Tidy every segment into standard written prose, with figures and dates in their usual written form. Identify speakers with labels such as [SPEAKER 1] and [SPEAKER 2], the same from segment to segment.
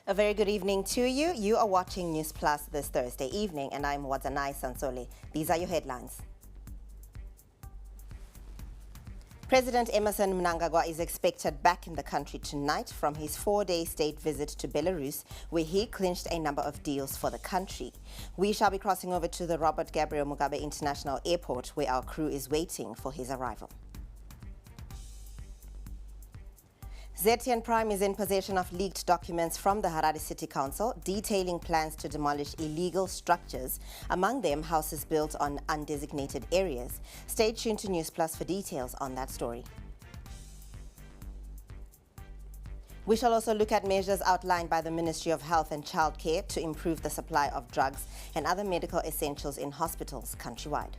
[SPEAKER 1] A very good evening to you. You are watching Newsplus this Thursday evening, and I'm Wadzanai Sansole. These are your headlines. President Emmerson Mnangagwa is expected back in the country tonight from his 4-day state visit to Belarus, where he clinched a number of deals for the country. We shall be crossing over to the Robert Gabriel Mugabe International Airport, where our crew is waiting for his arrival. ZTN Prime is in possession of leaked documents from the Harare City Council detailing plans to demolish illegal structures, among them houses built on undesignated areas. Stay tuned to Newsplus for details on that story. We shall also look at measures outlined by the Ministry of Health and Childcare to improve the supply of drugs and other medical essentials in hospitals countrywide.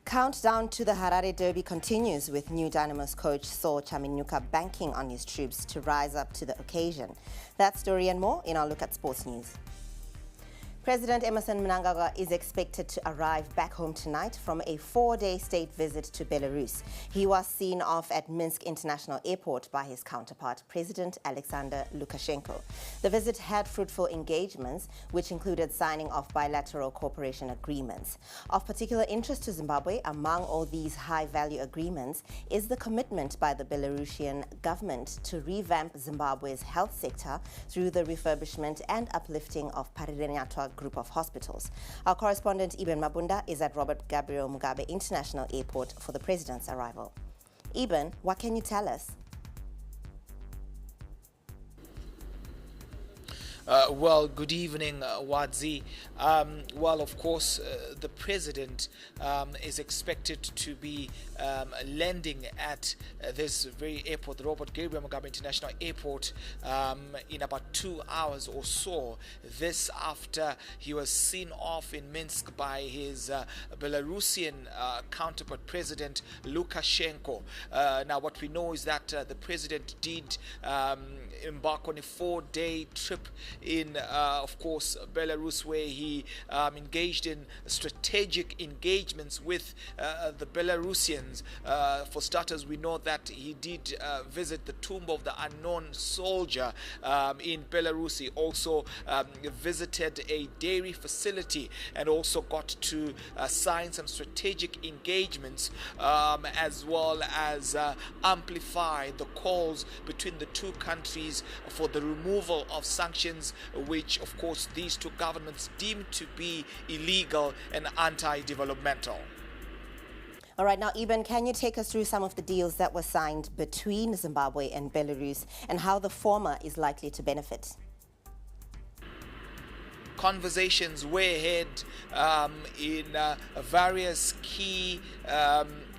[SPEAKER 1] Countdown to the Harare Derby continues, with new Dynamos coach Saul Chaminuka banking on his troops to rise up to the occasion. That story and more in our look at sports news. President Emmerson Mnangagwa is expected to arrive back home tonight from a 4-day state visit to Belarus. He was seen off at Minsk International Airport by his counterpart, President Alexander Lukashenko. The visit had fruitful engagements, which included signing of bilateral cooperation agreements. Of particular interest to Zimbabwe among all these high-value agreements is the commitment by the Belarusian government to revamp Zimbabwe's health sector through the refurbishment and uplifting of Parirenyatwa group of hospitals. Our correspondent Eben Mabunda is at Robert Gabriel Mugabe International Airport for the president's arrival. Eben, what can you tell us?
[SPEAKER 2] Well, good evening, Wadzi. Well, of course, the president is expected to be landing at this very airport, the Robert Gabriel Mugabe International Airport, in about 2 hours or so. This after he was seen off in Minsk by his Belarusian counterpart, President Lukashenko. Now, what we know is that the president did embark on a 4-day trip in, of course, Belarus, where he engaged in strategic engagements with the Belarusians. For starters, we know that he did visit the tomb of the unknown soldier in Belarus. He also visited a dairy facility and also got to sign some strategic engagements, as well as amplify the calls between the two countries for the removal of sanctions, which of course these two governments deem to be illegal and anti-developmental.
[SPEAKER 1] All right, now Eben, can you take us through some of the deals that were signed between Zimbabwe and Belarus and how the former is likely to benefit?
[SPEAKER 2] Conversations were had in various key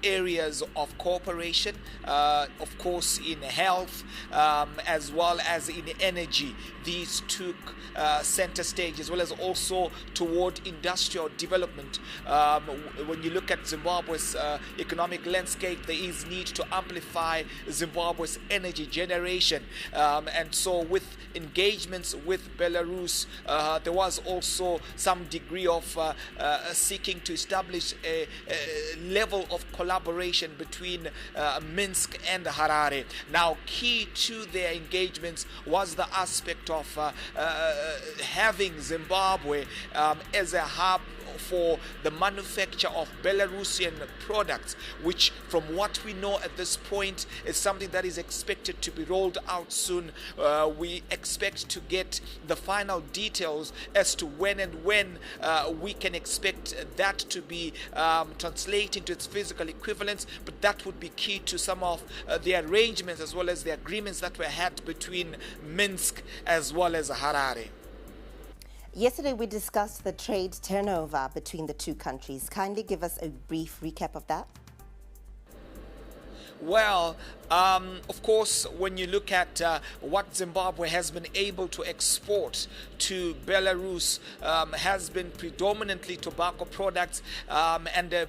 [SPEAKER 2] areas of cooperation, of course in health, as well as in energy. These took center stage, as well as also toward industrial development. When you look at Zimbabwe's economic landscape, there is need to amplify Zimbabwe's energy generation, and so with engagements with Belarus, there was also some degree of seeking to establish a level of collaboration between Minsk and Harare. Now, key to their engagements was the aspect of having Zimbabwe as a hub for the manufacture of Belarusian products, which from what we know at this point is something that is expected to be rolled out soon. We expect to get the final details as to when we can expect that to be translating to its physical equivalents, but that would be key to some of the arrangements as well as the agreements that were had between Minsk as well as Harare.
[SPEAKER 1] Yesterday we discussed the trade turnover between the two countries. Kindly give us a brief recap of that.
[SPEAKER 2] Well, of course, when you look at what Zimbabwe has been able to export to Belarus, has been predominantly tobacco products, and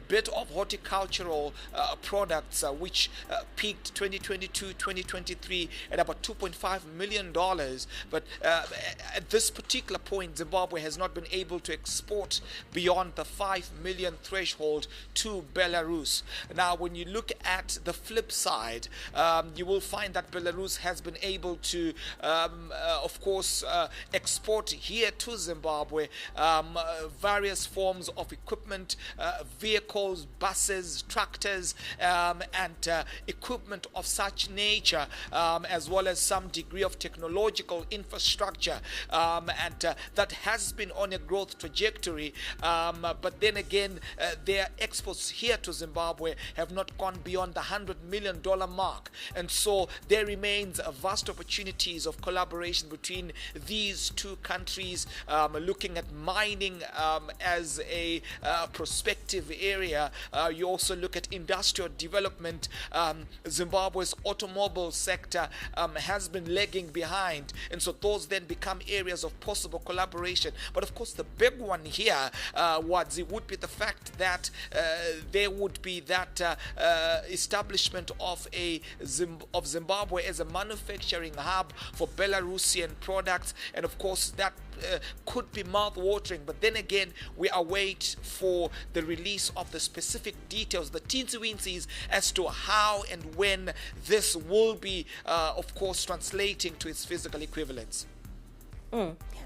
[SPEAKER 2] bit of horticultural products, which peaked 2022-2023 at about $2.5 million. But at this particular point, Zimbabwe has not been able to export beyond the 5 million threshold to Belarus. Now, when you look at the flip side, you will find that Belarus has been able to, of course, export here to Zimbabwe various forms of equipment, vehicles, buses, tractors, and equipment of such nature, as well as some degree of technological infrastructure, and that has been on a growth trajectory. But then again, their exports here to Zimbabwe have not gone beyond the $100 million mark, and so there remains vast opportunities of collaboration between these two countries, looking at mining as a prospective area. You also look at industrial development. Zimbabwe's automobile sector has been lagging behind, and so those then become areas of possible collaboration. But of course, the big one here, would be the fact that there would be that establishment of Zimbabwe as a manufacturing hub for Belarusian products, and of course that could be mouth-watering. But then again, we await for the release of the specific details, the teensy-weенsies, as to how and when this will be, of course, translating to its physical equivalents.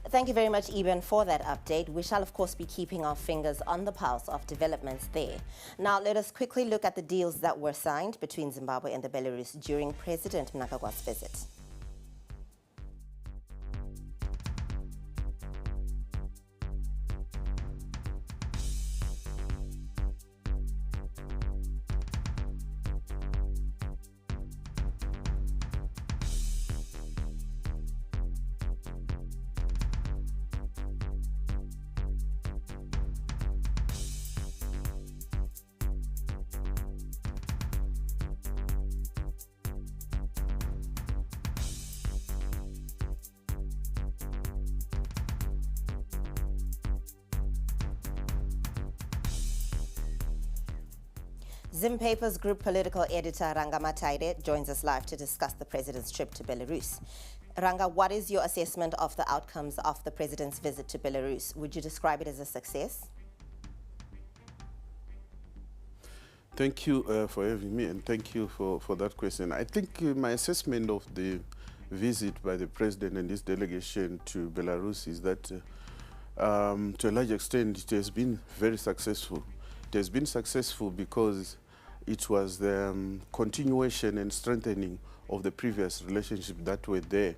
[SPEAKER 1] Thank you very much, Eben, for that update. We shall, of course, be keeping our fingers on the pulse of developments there. Now, let us quickly look at the deals that were signed between Zimbabwe and the Belarus during President Mnangagwa's visit. Zim Paper's group political editor Ranga Mataire joins us live to discuss the president's trip to Belarus. Ranga, what is your assessment of the outcomes of the president's visit to Belarus? Would you describe it as a success?
[SPEAKER 3] Thank you for having me, and thank you for that question. I think my assessment of the visit by the president and his delegation to Belarus is that to a large extent it has been very successful. It has been successful because it was the continuation and strengthening of the previous relationship that were there.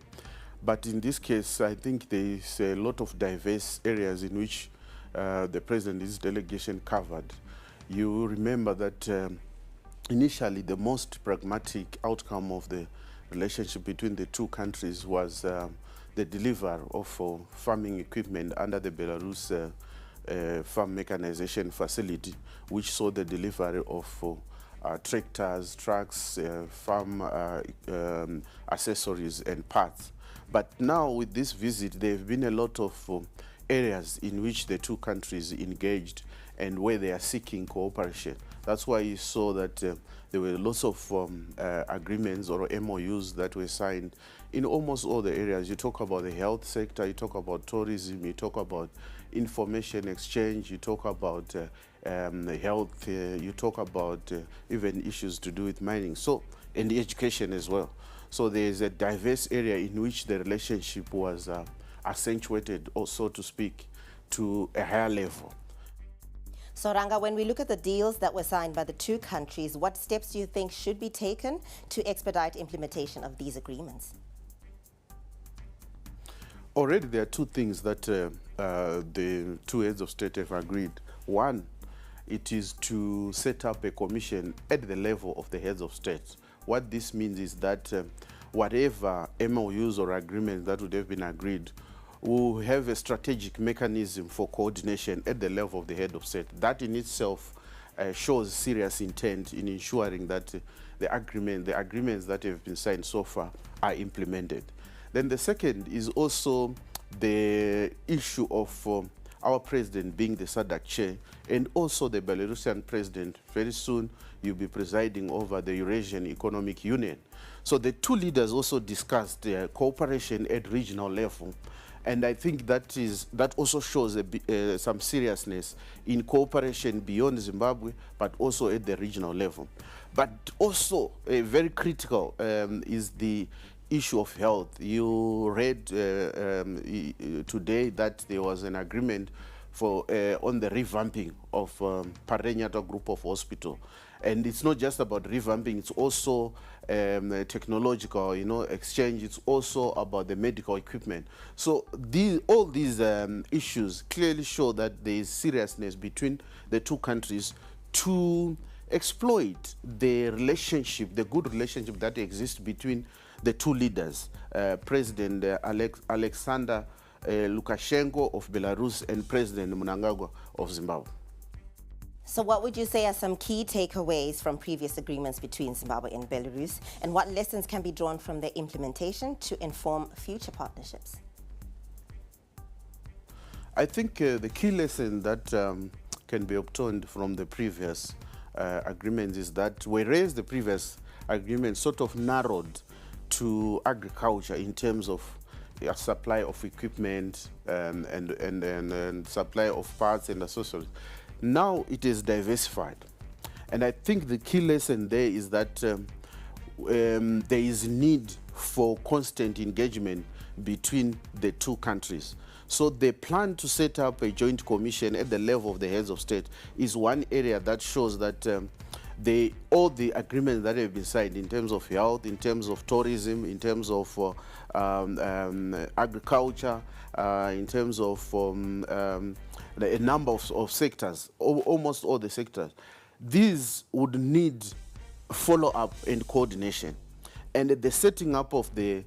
[SPEAKER 3] But in this case, I think there is a lot of diverse areas in which the president and his delegation covered. You remember that initially the most pragmatic outcome of the relationship between the two countries was the delivery of farming equipment under the Belarus farm mechanization facility, which saw the delivery of tractors, trucks, farm accessories and parts. But now with this visit, there have been a lot of areas in which the two countries engaged and where they are seeking cooperation. That's why you saw that there were lots of agreements or MOUs that were signed in almost all the areas. You talk about the health sector, you talk about tourism, you talk about information exchange, you talk about health, you talk about even issues to do with mining, so, and education as well. So there's a diverse area in which the relationship was accentuated, or so to speak, to a higher level.
[SPEAKER 1] So Ranga, when we look at the deals that were signed by the two countries, what steps do you think should be taken to expedite implementation of these agreements?
[SPEAKER 3] Already there are two things that the two heads of state have agreed. One, it is to set up a commission at the level of the heads of state. What this means is that whatever MOUs or agreements that would have been agreed will have a strategic mechanism for coordination at the level of the head of state. That in itself shows serious intent in ensuring that the agreements that have been signed so far are implemented. Then the second is also the issue of our president being the SADC chair, and also the Belarusian president, very soon you'll be presiding over the Eurasian Economic Union. So the two leaders also discussed cooperation at regional level. And I think that also shows some seriousness in cooperation beyond Zimbabwe, but also at the regional level. But also very critical is the issue of health. You read today that there was an agreement for on the revamping of Parenyata Group of Hospital. And it's not just about revamping, it's also technological, exchange. It's also about the medical equipment. So all these issues clearly show that there is seriousness between the two countries to exploit the relationship, the good relationship that exists between the two leaders, President Alexander Lukashenko of Belarus and President Mnangagwa of Zimbabwe.
[SPEAKER 1] So what would you say are some key takeaways from previous agreements between Zimbabwe and Belarus, and what lessons can be drawn from their implementation to inform future partnerships?
[SPEAKER 3] I think the key lesson that can be obtained from the previous agreements is that whereas the previous agreement sort of narrowed to agriculture in terms of supply of equipment and supply of parts and accessories, now it is diversified. And I think the key lesson there is that there is need for constant engagement between the two countries. So the plan to set up a joint commission at the level of the heads of state is one area that shows that all the agreements that have been signed in terms of health, in terms of tourism, in terms of agriculture, in terms of a number of sectors, almost all the sectors, these would need follow-up and coordination. And the setting up of the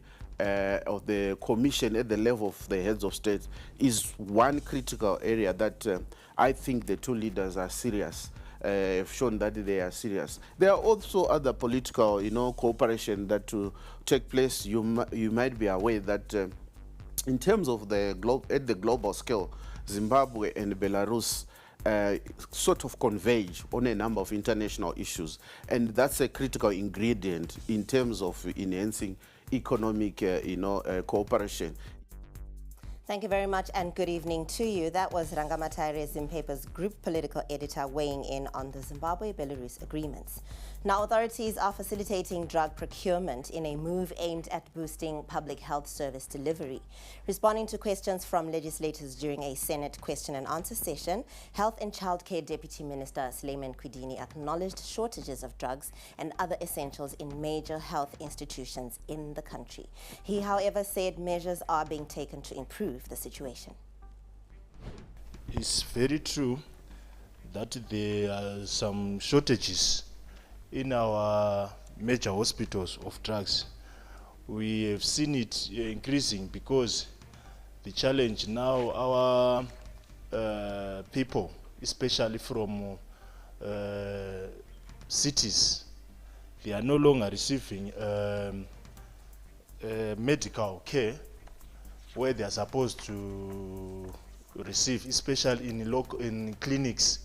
[SPEAKER 3] commission at the level of the heads of state is one critical area that I think the two leaders are serious, have shown that they are serious. There are also other political, cooperation that to take place. You might be aware that in terms of at the global scale, Zimbabwe and Belarus sort of converge on a number of international issues, and that's a critical ingredient in terms of enhancing economic, cooperation.
[SPEAKER 1] Thank you very much, and good evening to you. That was Rangamatare Zimpepa's group political editor weighing in on the Zimbabwe-Belarus agreements. Now, authorities are facilitating drug procurement in a move aimed at boosting public health service delivery. Responding to questions from legislators during a Senate question and answer session, Health and Childcare Deputy Minister Suleiman Kwidini acknowledged shortages of drugs and other essentials in major health institutions in the country. He, however, said measures are being taken to improve the situation.
[SPEAKER 4] It's very true that there are some shortages in our major hospitals of drugs. We have seen it increasing because the challenge now, our people, especially from cities, they are no longer receiving medical care where they are supposed to receive, especially in clinics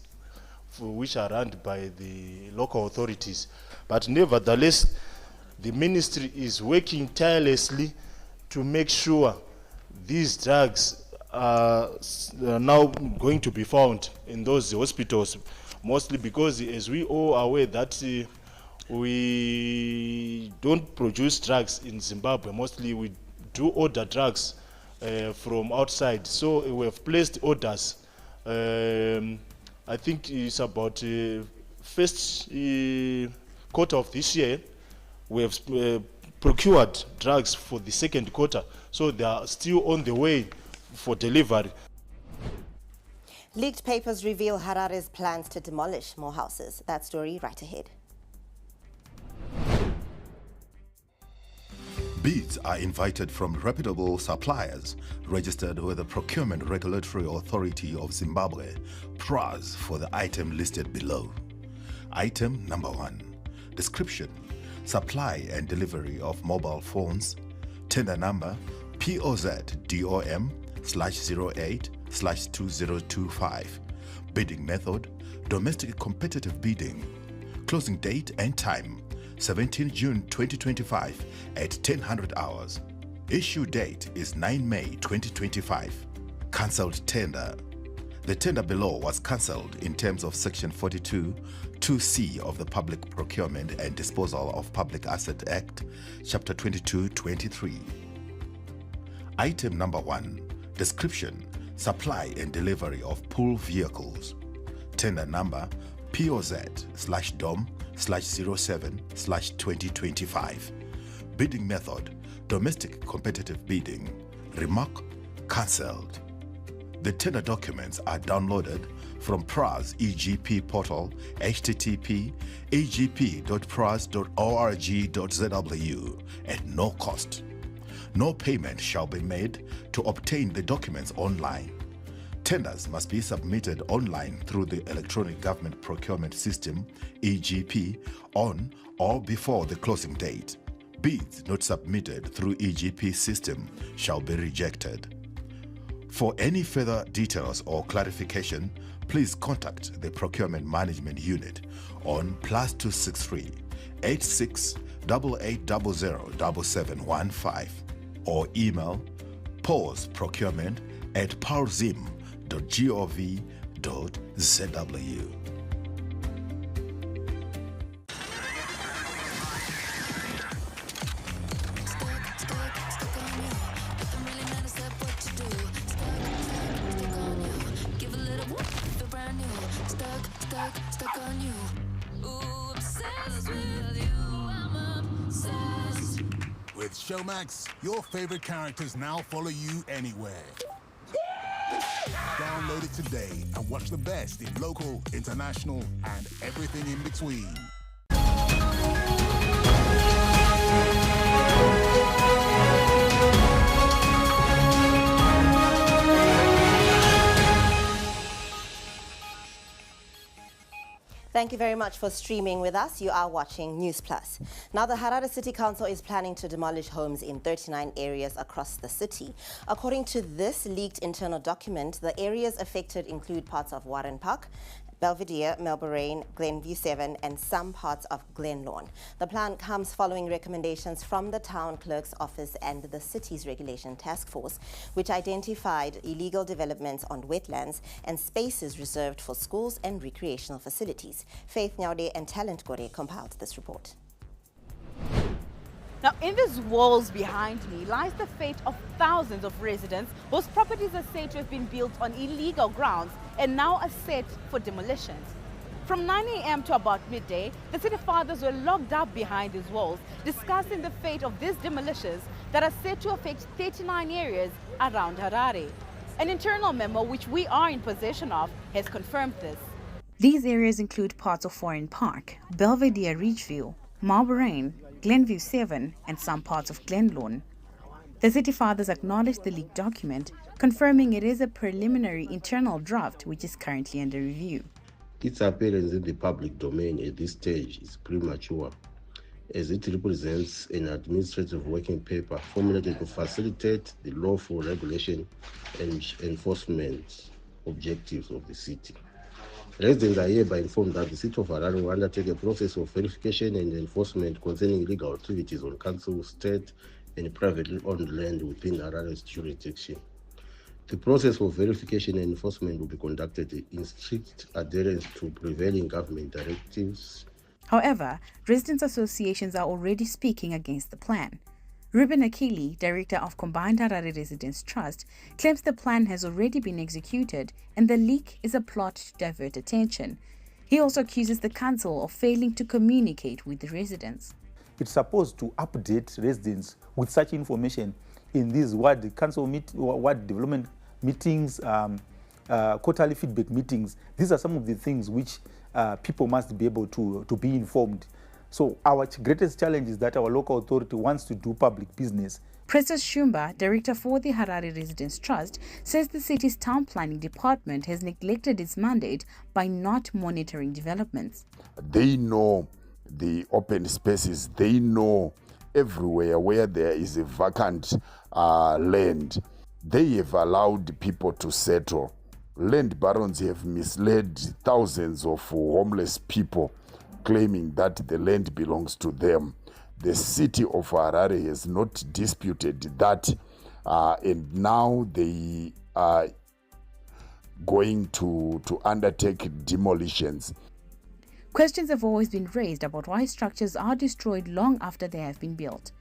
[SPEAKER 4] which are run by the local authorities. But nevertheless, the ministry is working tirelessly to make sure these drugs are now going to be found in those hospitals, mostly because, as we all are aware, that we don't produce drugs in Zimbabwe. Mostly we do order drugs from outside. So we have placed orders. I think it's about first quarter of this year. We have procured drugs for the second quarter, so they are still on the way for delivery.
[SPEAKER 1] Leaked papers reveal Harare's plans to demolish more houses. That story right ahead.
[SPEAKER 5] Bids are invited from reputable suppliers registered with the Procurement Regulatory Authority of Zimbabwe, PRAZ, for the item listed below. Item number 1. Description: supply and delivery of mobile phones. Tender number POZ-DOM/08 2025. Bidding method, domestic competitive bidding. Closing date and time, 17 June 2025 at 1000 hours. Issue date is 9 May 2025. Cancelled tender. The tender below was cancelled in terms of Section 42, 2C of the Public Procurement and Disposal of Public Asset Act, Chapter 22-23. Item number 1. Description, supply and delivery of pool vehicles. Tender number POZ/DOM/07/2025. Bidding method, domestic competitive bidding. Remark, cancelled. The tender documents are downloaded from PRA's EGP portal, http://egp.pras.org.zw at no cost. No payment shall be made to obtain the documents online. Tenders must be submitted online through the Electronic Government Procurement System, EGP, on or before the closing date. Bids not submitted through EGP system shall be rejected. For any further details or clarification, please contact the Procurement Management Unit on +263 86 88007715 or email pawsprocurement@powzim.gov.zw.
[SPEAKER 6] Stuck on you. Ooh, obsessed with you. I'm obsessed.
[SPEAKER 7] With Showmax, your favorite characters now follow you anywhere. Download it today and watch the best in local, international, and everything in between.
[SPEAKER 1] Thank you very much for streaming with us. You are watching Newsplus. Now, the Harare City Council is planning to demolish homes in 39 areas across the city. According to this leaked internal document, the areas affected include parts of Warren Park, Belvedere, Melbourne, Glenview 7, and some parts of Glenlawn. The plan comes following recommendations from the Town Clerk's Office and the City's Regulation Task Force, which identified illegal developments on wetlands and spaces reserved for schools and recreational facilities. Faith Nyaude and Talent Gore compiled this report.
[SPEAKER 8] Now, in these walls behind me lies the fate of thousands of residents whose properties are said to have been built on illegal grounds and now are set for demolitions. From 9 a.m. to about midday, the city fathers were locked up behind these walls, discussing the fate of these demolitions that are said to affect 39 areas around Harare. An internal memo, which we are in possession of, has confirmed this.
[SPEAKER 9] These areas include parts of Warren Park, Belvedere Ridgeview, Melbourne, Glenview 7, and some parts of Glenlawn. The city fathers acknowledged the leaked document, confirming it is a preliminary internal draft which is currently under review.
[SPEAKER 10] Its appearance in the public domain at this stage is premature, as it represents an administrative working paper formulated to facilitate the lawful regulation and enforcement objectives of the city. Residents are hereby informed that the City of Harare will undertake a process of verification and enforcement concerning illegal activities on council, state, and privately owned land within Harare's jurisdiction. The process of verification and enforcement will be conducted in strict adherence to prevailing government directives.
[SPEAKER 9] However, residents' associations are already speaking against the plan. Ruben Akili, director of Combined Harare Residents Trust, claims the plan has already been executed and the leak is a plot to divert attention. He also accuses the council of failing to communicate with the residents.
[SPEAKER 11] It's supposed to update residents with such information in these ward development meetings, quarterly feedback meetings. These are some of the things which people must be able to be informed. So our greatest challenge is that our local authority wants to do public business.
[SPEAKER 9] Precious Shumba, director for the Harare Residents Trust, says the city's town planning department has neglected its mandate by not monitoring developments.
[SPEAKER 12] They know the open spaces, they know everywhere where there is a vacant land. they have allowed people to settle. Land barons have misled thousands of homeless people, claiming that the land belongs to them. The city of Harare has not disputed that, and now they are going to undertake demolitions.
[SPEAKER 9] Questions have always been raised about why structures are destroyed long after they have been built.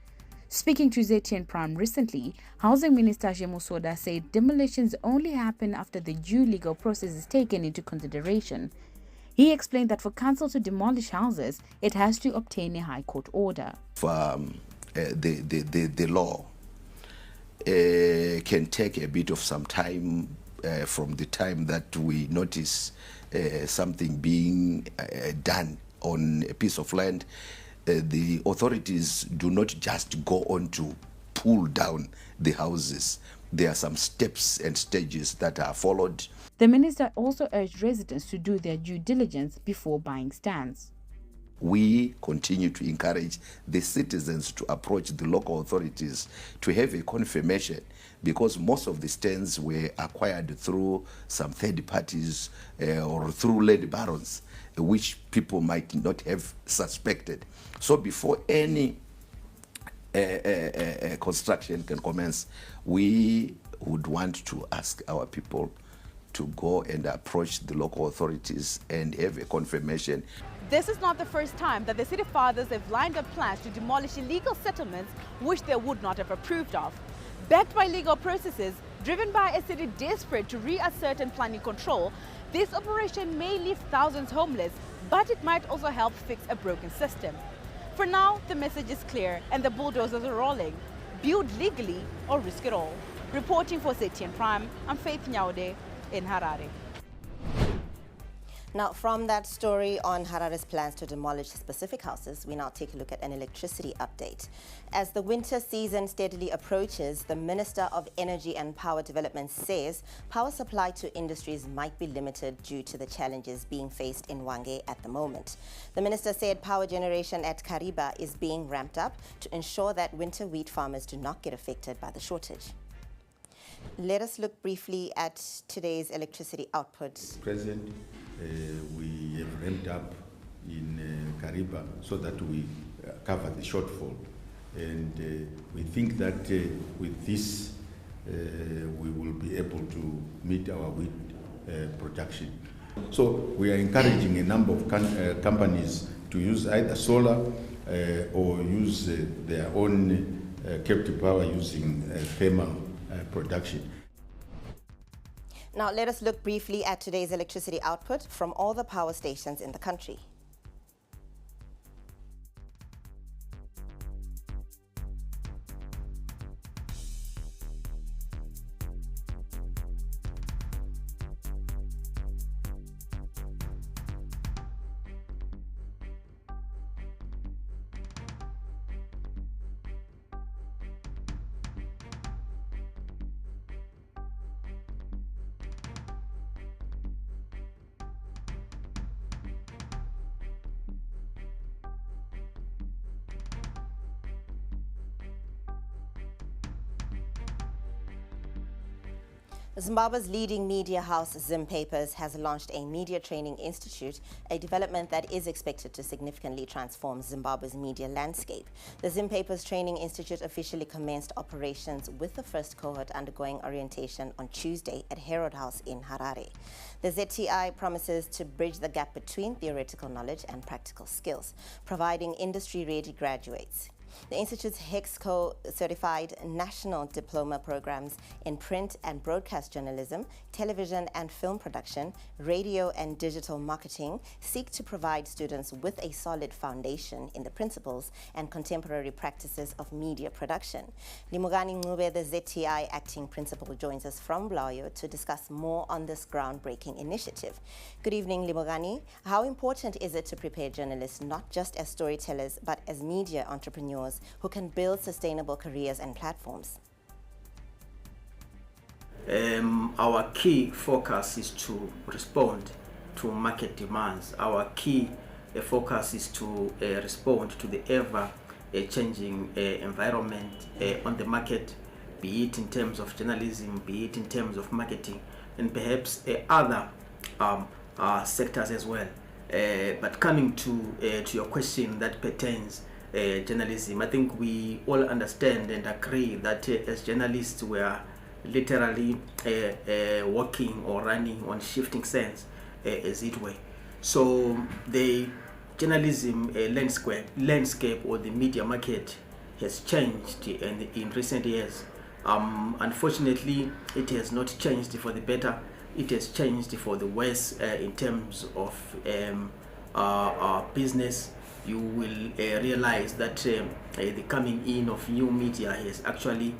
[SPEAKER 9] Speaking to ZTN Prime recently, Housing Minister Jemusoda said demolitions only happen after the due legal process is taken into consideration. He explained that for council to demolish houses, it has to obtain a High Court order.
[SPEAKER 13] The law can take a bit of some time from the time that we notice something being done on a piece of land. The authorities do not just go on to pull down the houses. There are some steps and stages that are followed.
[SPEAKER 9] The minister also urged residents to do their due diligence before buying stands.
[SPEAKER 13] We continue to encourage the citizens to approach the local authorities to have a confirmation, because most of the stands were acquired through some third parties or through land barons, which people might not have suspected. So before any construction can commence, we would want to ask our people to go and approach the local authorities and have a confirmation.
[SPEAKER 8] This is not the first time that the city fathers have lined up plans to demolish illegal settlements which they would not have approved of. Backed by legal processes, driven by a city desperate to reassert and planning control, this operation may leave thousands homeless, but it might also help fix a broken system. For now, the message is clear and the bulldozers are rolling. Build legally or risk it all. Reporting for ZTN Prime, I'm Faith Nyaude in Harare.
[SPEAKER 1] Now, from that story on Harare's plans to demolish specific houses, we now take a look at an electricity update. As the winter season steadily approaches, the Minister of Energy and Power Development says power supply to industries might be limited due to the challenges being faced in Hwange at the moment. The minister said power generation at Kariba is being ramped up to ensure that winter wheat farmers do not get affected by the shortage. Let us look briefly at today's electricity output.
[SPEAKER 14] Present, we have ramped up in Kariba so that we cover the shortfall. And we think that with this, we will be able to meet our wheat production. So we are encouraging a number of companies to use either solar or use their own captive power using thermal production.
[SPEAKER 1] Now, let us look briefly at today's electricity output from all the power stations in the country. Zimbabwe's leading media house, Zim Papers, has launched a media training institute, a development that is expected to significantly transform Zimbabwe's media landscape. The Zim Papers Training Institute officially commenced operations with the first cohort undergoing orientation on Tuesday at Herod House in Harare. The ZTI promises to bridge the gap between theoretical knowledge and practical skills, providing industry-ready graduates. The Institute's HEXCO-certified national diploma programs in print and broadcast journalism, television and film production, radio and digital marketing seek to provide students with a solid foundation in the principles and contemporary practices of media production. Limogani Ngube, the ZTI acting principal, joins us from Blayo to discuss more on this groundbreaking initiative. Good evening, Limogani. How important is it to prepare journalists not just as storytellers but as media entrepreneurs who can build sustainable careers and platforms?
[SPEAKER 15] Our key focus is to respond to market demands. Our key focus is to respond to the ever-changing environment on the market, be it in terms of journalism, be it in terms of marketing, and perhaps other sectors as well. But coming to your question that pertains journalism, I think we all understand and agree that as journalists we are literally working or running on shifting sands, as it were. So the journalism landscape or the media market has changed in recent years. Unfortunately, it has not changed for the better. It has changed for the worse in terms of business. You will realize that the coming in of new media has actually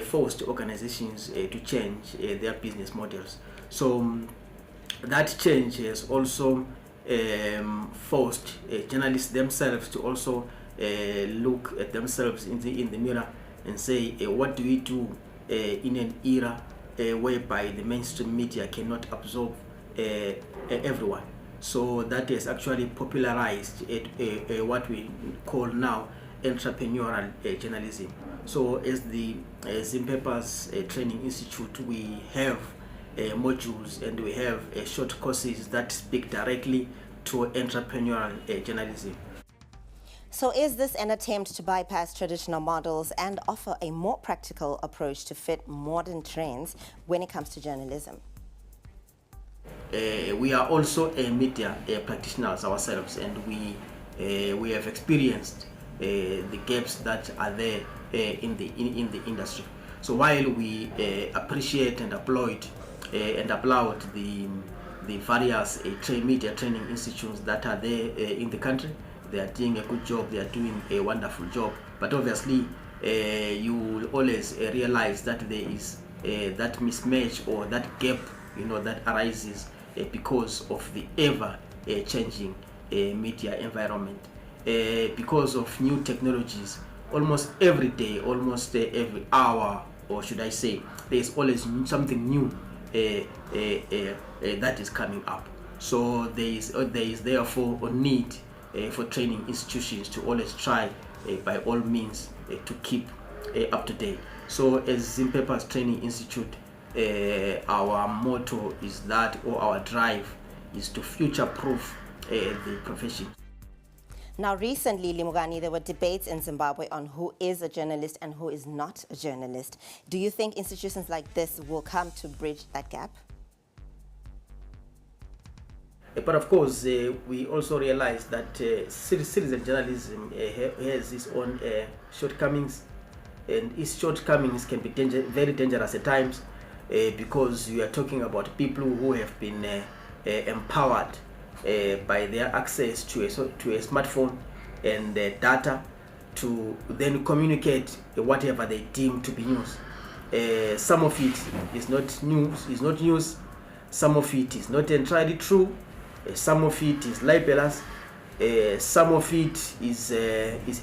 [SPEAKER 15] forced organizations to change their business models. So that change has also forced journalists themselves to also look at themselves in the mirror and say, what do we do in an era whereby the mainstream media cannot absorb everyone? So that has actually popularized what we call now entrepreneurial journalism. So as the Zimpepers Training Institute, we have modules and we have short courses that speak directly to entrepreneurial journalism.
[SPEAKER 1] So is this an attempt to bypass traditional models and offer a more practical approach to fit modern trends when it comes to journalism?
[SPEAKER 15] We are also media practitioners ourselves, and we have experienced the gaps that are there in the industry. So while we appreciate and applaud the various media training institutes that are there in the country, they are doing a good job, they are doing a wonderful job. But obviously, you will always realize that there is that mismatch or that gap, that arises because of the ever-changing media environment. Because of new technologies, almost every day, almost every hour, or should I say, there is always something new that is coming up. So there is therefore a need for training institutions to always try by all means to keep up to date. So as Zimpepers Training Institute, our motto is that, or our drive is to future-proof the profession.
[SPEAKER 1] Now, recently, Limugani, there were debates in Zimbabwe on who is a journalist and who is not a journalist. Do you think institutions like this will come to bridge that gap?
[SPEAKER 15] But of course, we also realize that citizen journalism has its own shortcomings, and its shortcomings can be very dangerous at times because you are talking about people who have been empowered by their access to a smartphone and data to then communicate whatever they deem to be news. Some of it is not news. Some of it is not entirely true. Some of it is libelous. Some of it is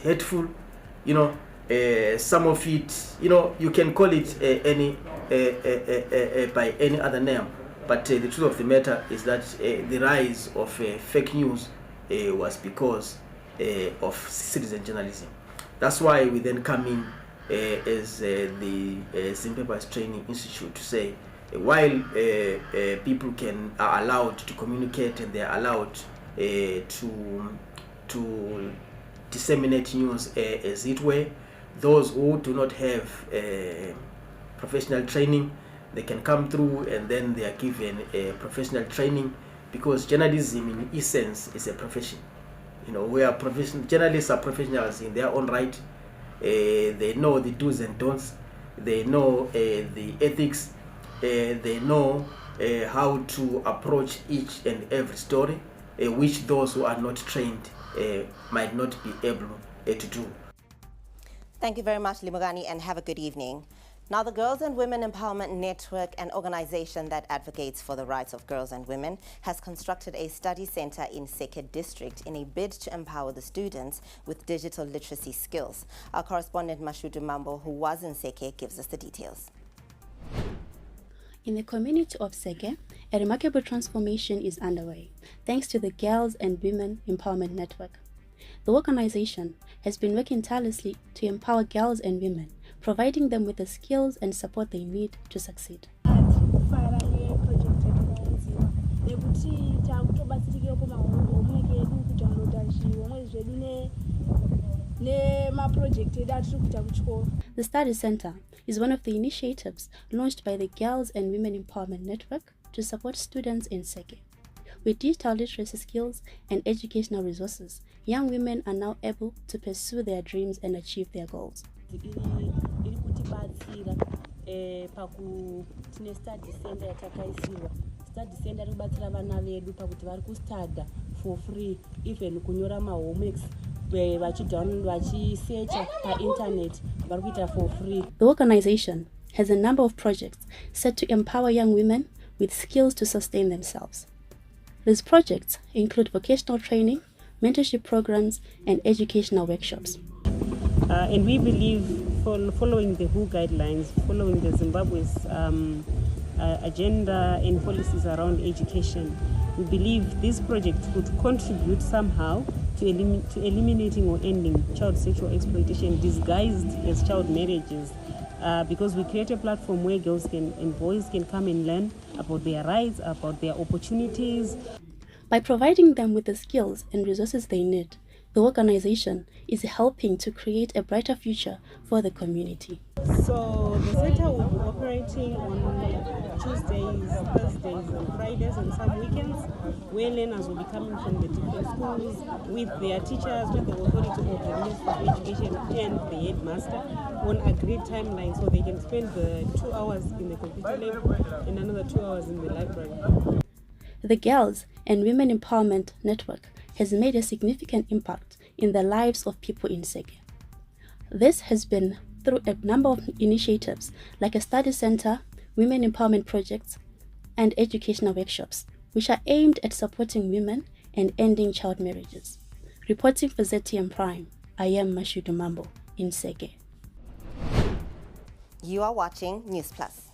[SPEAKER 15] hateful. Some of it, you can call it by any other name. But the truth of the matter is that the rise of fake news was because of citizen journalism. That's why we then come in as the Zimpepers Training Institute to say, while people are allowed to communicate and they are allowed to disseminate news as it were, those who do not have professional training, they can come through and then they are given a professional training, because journalism in essence is a profession. Where journalists are professionals in their own right. They know the do's and don'ts. They know the ethics. They know how to approach each and every story, which those who are not trained might not be able to do.
[SPEAKER 1] Thank you very much, Limugani, and have a good evening. Now, the Girls and Women Empowerment Network, an organization that advocates for the rights of girls and women, has constructed a study center in Seke district in a bid to empower the students with digital literacy skills. Our correspondent Mashudu Mambo, who was in Seke, gives us the details.
[SPEAKER 16] In the community of Seke, a remarkable transformation is underway, thanks to the Girls and Women Empowerment Network. The organization has been working tirelessly to empower girls and women, providing them with the skills and support they need to succeed. The Study Center is one of the initiatives launched by the Girls and Women Empowerment Network to support students in Seke. With digital literacy skills and educational resources, young women are now able to pursue their dreams and achieve their goals.
[SPEAKER 17] Study center rubatsira vana vedu pakuti vari kustada for free, even kunyora ma-homeworks vachisearcha pa-internet vari kuita for free.
[SPEAKER 16] The organization has a number of projects set to empower young women with skills to sustain themselves. These projects include vocational training, mentorship programs, and educational workshops.
[SPEAKER 17] And we believe, following the WHO guidelines, following the Zimbabwe's agenda and policies around education, we believe this project could contribute somehow to eliminating or ending child sexual exploitation disguised as child marriages, because we create a platform where girls and boys can come and learn about their rights, about their opportunities.
[SPEAKER 16] By providing them with the skills and resources they need, the organization is helping to create a brighter future for the community.
[SPEAKER 17] So the center will be operating on Tuesdays, Thursdays, and Fridays, and some weekends, where learners will be coming from the different schools with their teachers, with the authority of the Ministry of Education and the headmaster on agreed timeline, so they can spend the 2 hours in the computer lab and another 2 hours in the library.
[SPEAKER 16] The Girls and Women Empowerment Network has made a significant impact in the lives of people in Seke. This has been through a number of initiatives like a study center, women empowerment projects, and educational workshops, which are aimed at supporting women and ending child marriages. Reporting for ZTM Prime, I am Mashudu Mambo in Seke.
[SPEAKER 1] You are watching Newsplus.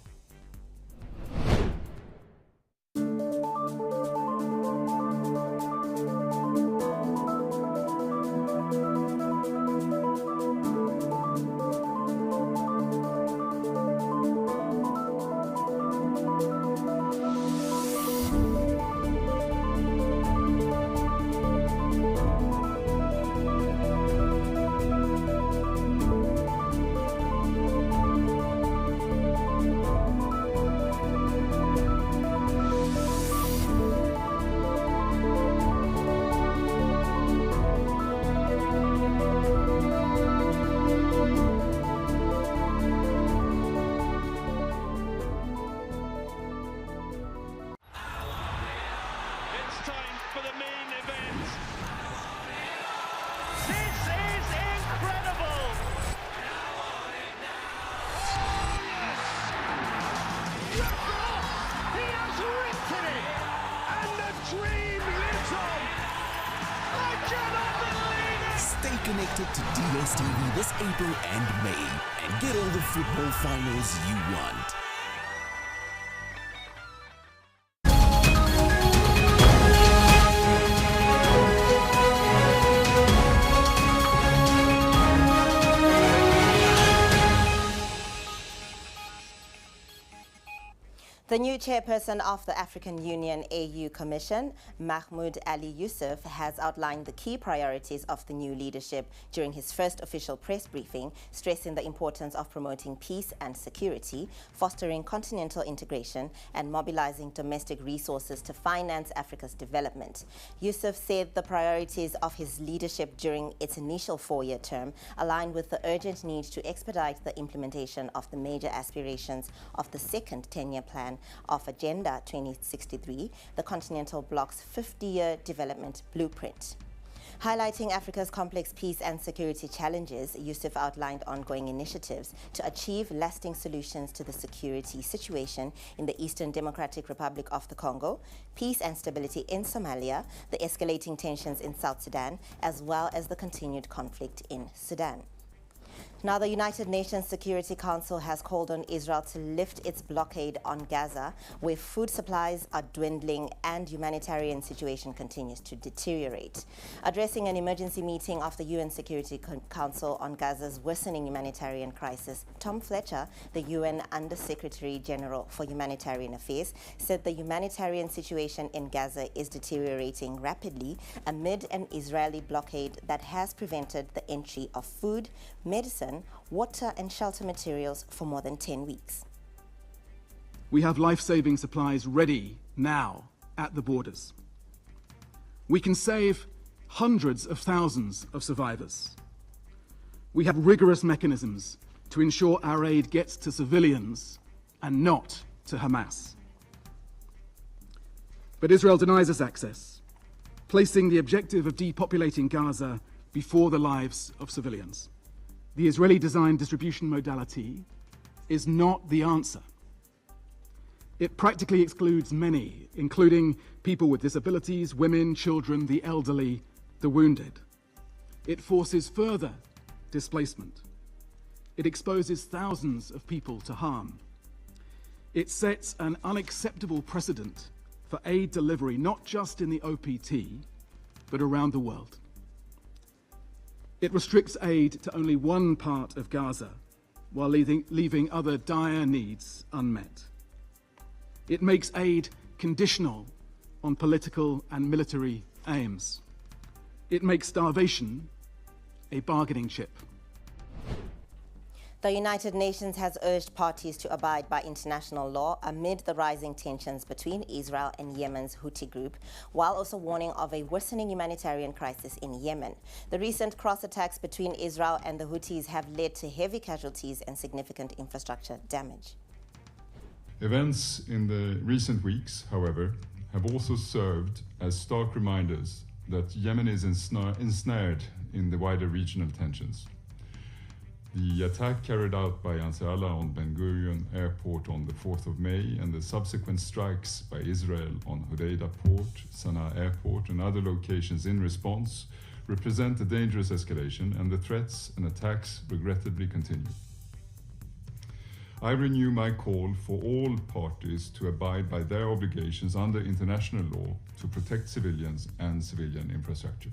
[SPEAKER 18] Stay connected to DSTV this April and May and get all the football finals you want.
[SPEAKER 1] The new chairperson of the African Union AU Commission, Mahmoud Ali Yusuf, has outlined the key priorities of the new leadership during his first official press briefing, stressing the importance of promoting peace and security, fostering continental integration, and mobilizing domestic resources to finance Africa's development. Yusuf said the priorities of his leadership during its initial four-year term align with the urgent need to expedite the implementation of the major aspirations of the second 10-year plan of Agenda 2063, the Continental Bloc's 50-year development blueprint. Highlighting Africa's complex peace and security challenges, Yusuf outlined ongoing initiatives to achieve lasting solutions to the security situation in the Eastern Democratic Republic of the Congo, peace and stability in Somalia, the escalating tensions in South Sudan, as well as the continued conflict in Sudan. Now, the United Nations Security Council has called on Israel to lift its blockade on Gaza, where food supplies are dwindling and humanitarian situation continues to deteriorate. Addressing an emergency meeting of the UN Security Council on Gaza's worsening humanitarian crisis, Tom Fletcher, the UN Under-Secretary General for Humanitarian Affairs, said the humanitarian situation in Gaza is deteriorating rapidly amid an Israeli blockade that has prevented the entry of food, medicine, water and shelter materials for more than 10 weeks.
[SPEAKER 19] We have life-saving supplies ready now at the borders. We can save hundreds of thousands of survivors. We have rigorous mechanisms to ensure our aid gets to civilians and not to Hamas. But Israel denies us access, placing the objective of depopulating Gaza before the lives of civilians. The Israeli-designed distribution modality is not the answer. It practically excludes many, including people with disabilities, women, children, the elderly, the wounded. It forces further displacement. It exposes thousands of people to harm. It sets an unacceptable precedent for aid delivery, not just in the OPT, but around the world. It restricts aid to only one part of Gaza, while leaving other dire needs unmet. It makes aid conditional on political and military aims. It makes starvation a bargaining chip.
[SPEAKER 1] The United Nations has urged parties to abide by international law amid the rising tensions between Israel and Yemen's Houthi group, while also warning of a worsening humanitarian crisis in Yemen. The recent cross-attacks between Israel and the Houthis have led to heavy casualties and significant infrastructure damage.
[SPEAKER 20] Events in the recent weeks, however, have also served as stark reminders that Yemen is ensnared in the wider regional tensions. The attack carried out by Ansarallah on Ben Gurion Airport on the 4th of May and the subsequent strikes by Israel on Hodeidah Port, Sana'a Airport and other locations in response represent a dangerous escalation, and the threats and attacks regrettably continue. I renew my call for all parties to abide by their obligations under international law to protect civilians and civilian infrastructure.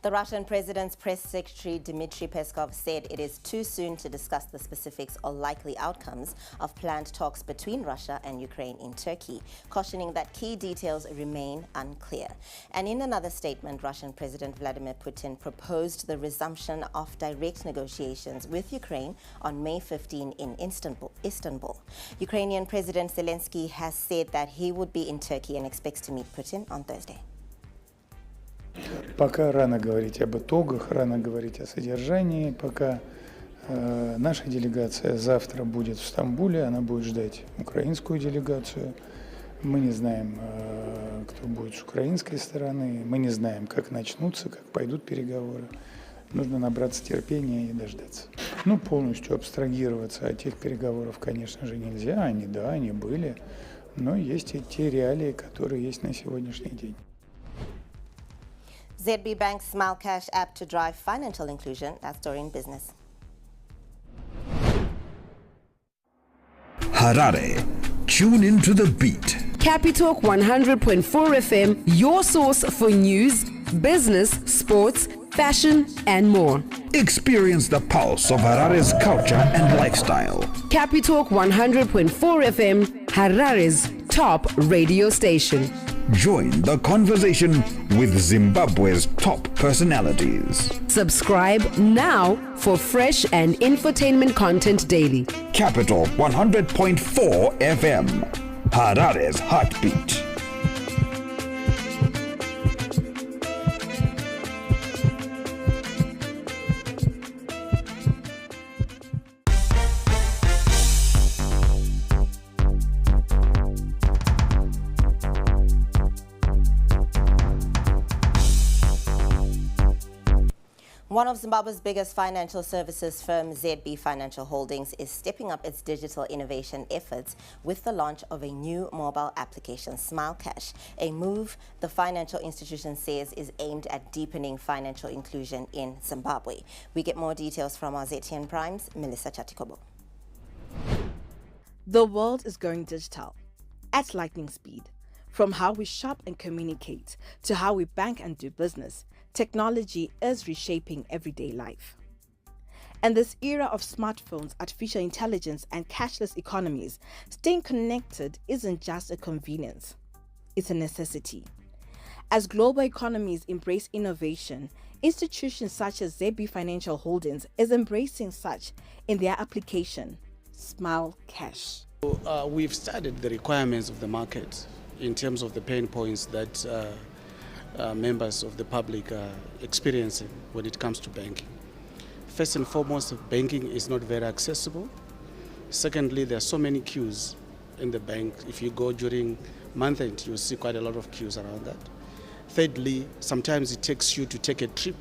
[SPEAKER 1] The Russian president's press secretary Dmitry Peskov said it is too soon to discuss the specifics or likely outcomes of planned talks between Russia and Ukraine in Turkey, cautioning that key details remain unclear. And in another statement, Russian President Vladimir Putin proposed the resumption of direct negotiations with Ukraine on May 15 in Istanbul. Ukrainian President Zelensky has said that he would be in Turkey and expects to meet Putin on Thursday.
[SPEAKER 21] Пока рано говорить об итогах, рано говорить о содержании. Пока наша делегация завтра будет в Стамбуле, она будет ждать украинскую делегацию. Мы не знаем, кто будет с украинской стороны, мы не знаем, как начнутся, как пойдут переговоры. Нужно набраться терпения и дождаться. Ну, полностью абстрагироваться от тех переговоров, конечно же, нельзя. Они были, но есть и те реалии, которые есть на сегодняшний день.
[SPEAKER 1] ZB Bank's Smile Cash app to drive financial inclusion. That's story in business.
[SPEAKER 18] Harare. Tune into the beat.
[SPEAKER 22] Capitalk 100.4 FM, your source for news, business, sports, fashion, and more.
[SPEAKER 18] Experience the pulse of Harare's culture and lifestyle.
[SPEAKER 22] Capitalk 100.4 FM, Harare's top radio station.
[SPEAKER 18] Join the conversation with Zimbabwe's top personalities.
[SPEAKER 22] Subscribe now for fresh and infotainment content daily.
[SPEAKER 18] Capital 100.4 FM, Harare's heartbeat.
[SPEAKER 1] One of Zimbabwe's biggest financial services firm, ZB Financial Holdings, is stepping up its digital innovation efforts with the launch of a new mobile application, Smile Cash, a move the financial institution says is aimed at deepening financial inclusion in Zimbabwe. We get more details from our ZTN Prime's Melissa Chatikobo.
[SPEAKER 2] The world is going digital at lightning speed. From how we shop and communicate to how we bank and do business, technology is reshaping everyday life. In this era of smartphones, artificial intelligence, and cashless economies, staying connected isn't just a convenience, it's a necessity. As global economies embrace innovation, institutions such as ZB Financial Holdings is embracing such in their application, Smile Cash.
[SPEAKER 3] We've studied the requirements of the market in terms of the pain points that members of the public are experiencing when it comes to banking. First and foremost, banking is not very accessible. Secondly, there are so many queues in the bank. If you go during month end, you'll see quite a lot of queues around that. Thirdly, sometimes it takes you to take a trip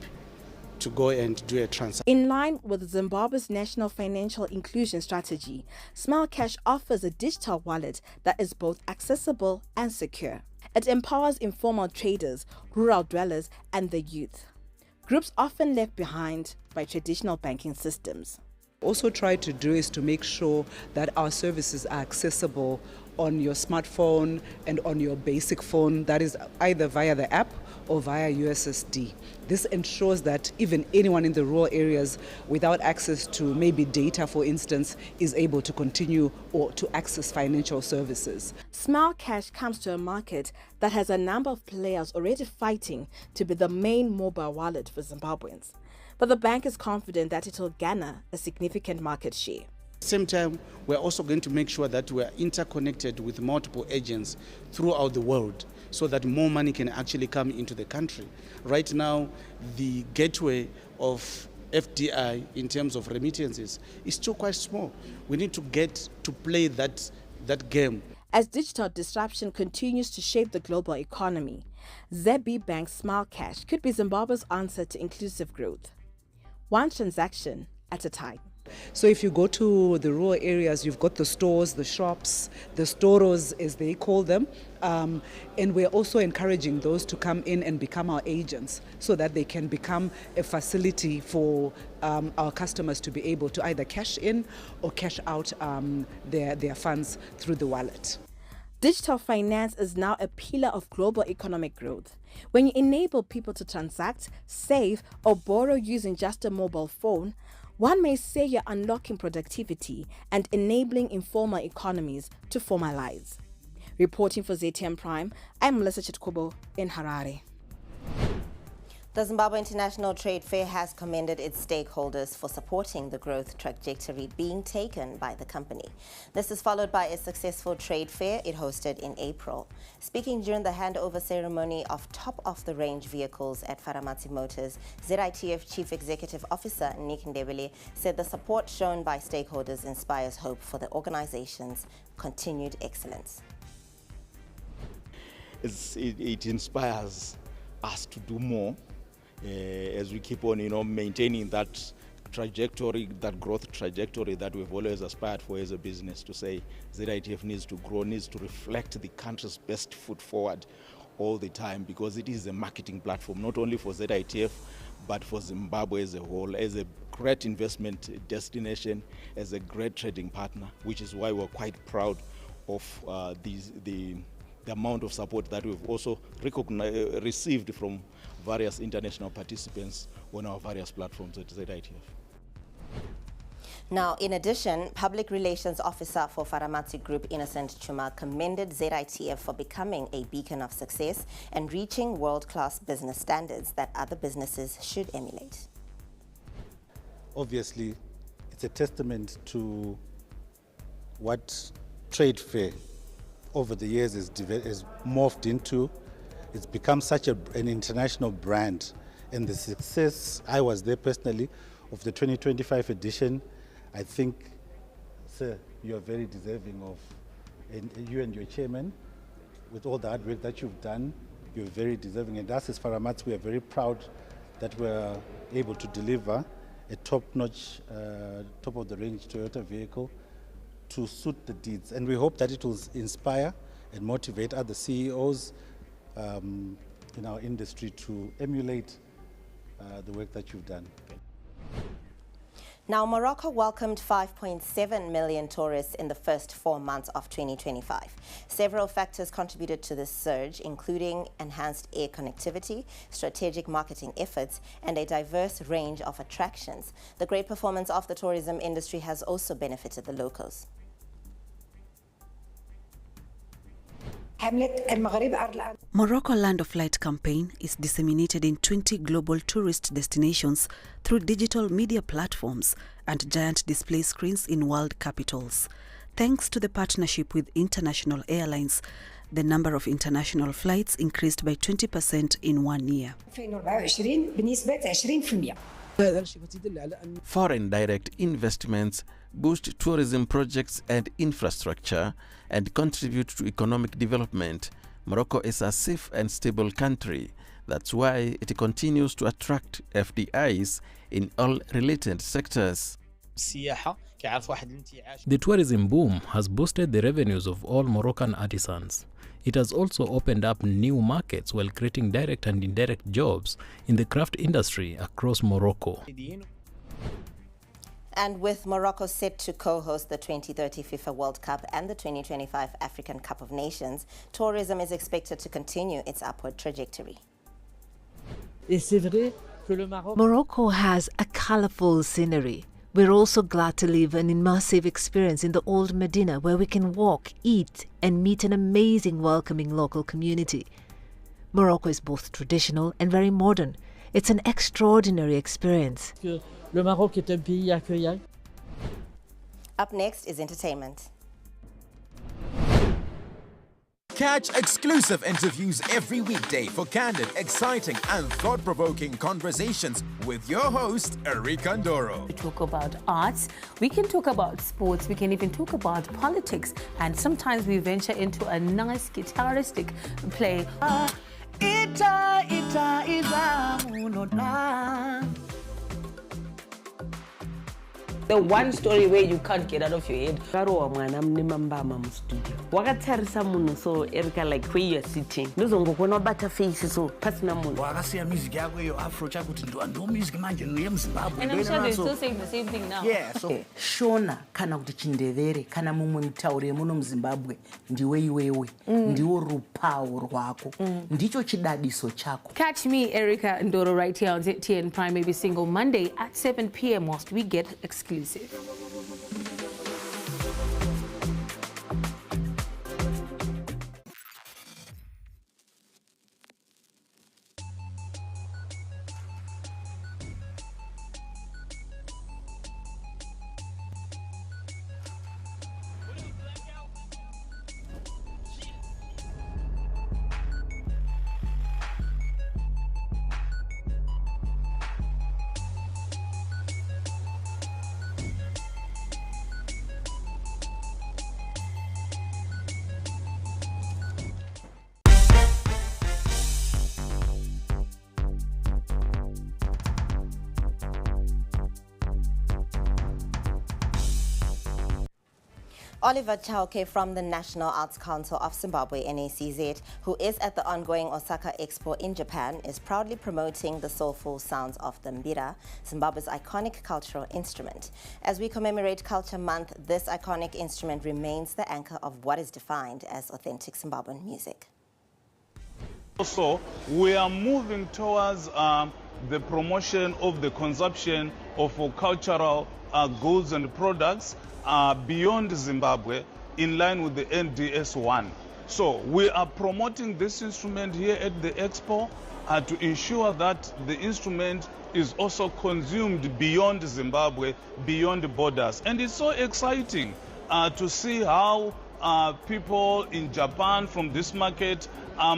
[SPEAKER 3] to go and do a transaction.
[SPEAKER 2] In line with Zimbabwe's national financial inclusion strategy, Smile Cash offers a digital wallet that is both accessible and secure. It empowers informal traders, rural dwellers, and the youth, groups often left behind by traditional banking systems.
[SPEAKER 23] Also try to do is to make sure that our services are accessible on your smartphone and on your basic phone, that is either via the app or via USSD. This ensures that even anyone in the rural areas without access to maybe data, for instance, is able to continue or to access financial services.
[SPEAKER 2] Smile Cash comes to a market that has a number of players already fighting to be the main mobile wallet for Zimbabweans. But the bank is confident that it will garner a significant market share.
[SPEAKER 3] At the same time, we're also going to make sure that we're interconnected with multiple agents throughout the world so that more money can actually come into the country. Right now, the gateway of FDI in terms of remittances is still quite small. We need to get to play that game.
[SPEAKER 2] As digital disruption continues to shape the global economy, ZB Bank's Smile Cash could be Zimbabwe's answer to inclusive growth, one transaction at a time.
[SPEAKER 23] So if you go to the rural areas, you've got the stores, the shops, the storos as they call them, and we're also encouraging those to come in and become our agents so that they can become a facility for our customers to be able to either cash in or cash out their funds through the wallet.
[SPEAKER 2] Digital finance is now a pillar of global economic growth. When you enable people to transact, save, or borrow using just a mobile phone, one may say you're unlocking productivity and enabling informal economies to formalize. Reporting for ZTN Prime, I'm Melissa Chatikobo in Harare.
[SPEAKER 1] The Zimbabwe International Trade Fair has commended its stakeholders for supporting the growth trajectory being taken by the company. This is followed by a successful trade fair it hosted in April. Speaking during the handover ceremony of top-of-the-range vehicles at Faramati Motors, ZITF Chief Executive Officer Nick Ndebele said the support shown by stakeholders inspires hope for the organization's continued excellence.
[SPEAKER 24] It inspires us to do more. As we keep on, maintaining that trajectory, that growth trajectory that we've always aspired for as a business, to say ZITF needs to grow, needs to reflect the country's best foot forward all the time, because it is a marketing platform, not only for ZITF, but for Zimbabwe as a whole, as a great investment destination, as a great trading partner, which is why we're quite proud of the amount of support that we've also received from various international participants on our various platforms at ZITF.
[SPEAKER 1] Now, in addition, Public Relations Officer for Faramati Group, Innocent Chuma, commended ZITF for becoming a beacon of success and reaching world-class business standards that other businesses should emulate.
[SPEAKER 25] Obviously, it's a testament to what trade fair over the years has morphed into. It's become such an international brand, and the success, I was there personally, of the 2025 edition, I think, sir, you are very deserving of, and you and your chairman, with all the hard work that you've done, you're very deserving. And us as Faramats, we are very proud that we're able to deliver a top-notch, top-of-the-range Toyota vehicle to suit the needs. And we hope that it will inspire and motivate other CEOs in our industry to emulate the work that you've done.
[SPEAKER 1] Now, Morocco welcomed 5.7 million tourists in the first 4 months of 2025. Several factors contributed to this surge, including enhanced air connectivity, strategic marketing efforts, and a diverse range of attractions. The great performance of the tourism industry has also benefited the locals.
[SPEAKER 4] Morocco Land of Light campaign is disseminated in 20 global tourist destinations through digital media platforms and giant display screens in world capitals. Thanks to the partnership with international airlines, the number of international flights increased by 20% in 1 year.
[SPEAKER 5] Foreign direct investments boost tourism projects and infrastructure and contribute to economic development. Morocco is a safe and stable country. That's why it continues to attract FDIs in all related sectors.
[SPEAKER 6] The tourism boom has boosted the revenues of all Moroccan artisans. It has also opened up new markets while creating direct and indirect jobs in the craft industry across Morocco.
[SPEAKER 1] And with Morocco set to co-host the 2030 FIFA World Cup and the 2025 African Cup of Nations, tourism is expected to continue its upward trajectory.
[SPEAKER 7] Morocco has a colorful scenery. We're also glad to live an immersive experience in the old Medina where we can walk, eat, and meet an amazing, welcoming local community. Morocco is both traditional and very modern. It's an extraordinary experience.
[SPEAKER 1] Up next is entertainment.
[SPEAKER 18] Catch exclusive interviews every weekday for candid, exciting and thought-provoking conversations with your host, Erika Ndoro.
[SPEAKER 10] We talk about arts, we can talk about sports, we can even talk about politics, and sometimes we venture into a nice guitaristic play.
[SPEAKER 26] The one story where you can't get out of your head. Wakatarisa munhu so Erika like where you are sitting. Ndozongokona bata face so pasina munhu.
[SPEAKER 27] Wakasiya music yako iyo afro chakuti ndo music manje ndiye muZimbabwe.
[SPEAKER 10] And I'm sure they're still saying the same thing now.
[SPEAKER 27] Yeah, so
[SPEAKER 26] Shona kana kuti Chindevere kana mumwe mutaure muno muZimbabwe ndiwe iwewe. Ndiwo rupawo rwako. Ndicho chidadiso chako.
[SPEAKER 10] Catch me, Erika Ndoro, right here on ZTN Prime every single Monday at 7 p.m. whilst we get exclusive.
[SPEAKER 1] Oliver Chauke from the National Arts Council of Zimbabwe, NACZ, who is at the ongoing Osaka Expo in Japan, is proudly promoting the soulful sounds of the mbira, Zimbabwe's iconic cultural instrument. As we commemorate Culture Month, this iconic instrument remains the anchor of what is defined as authentic Zimbabwean music.
[SPEAKER 28] Also, we are moving towards the promotion of the consumption of cultural goods and products beyond Zimbabwe in line with the NDS1. So we are promoting this instrument here at the Expo to ensure that the instrument is also consumed beyond Zimbabwe, beyond borders. And it's so exciting to see how people in Japan from this market are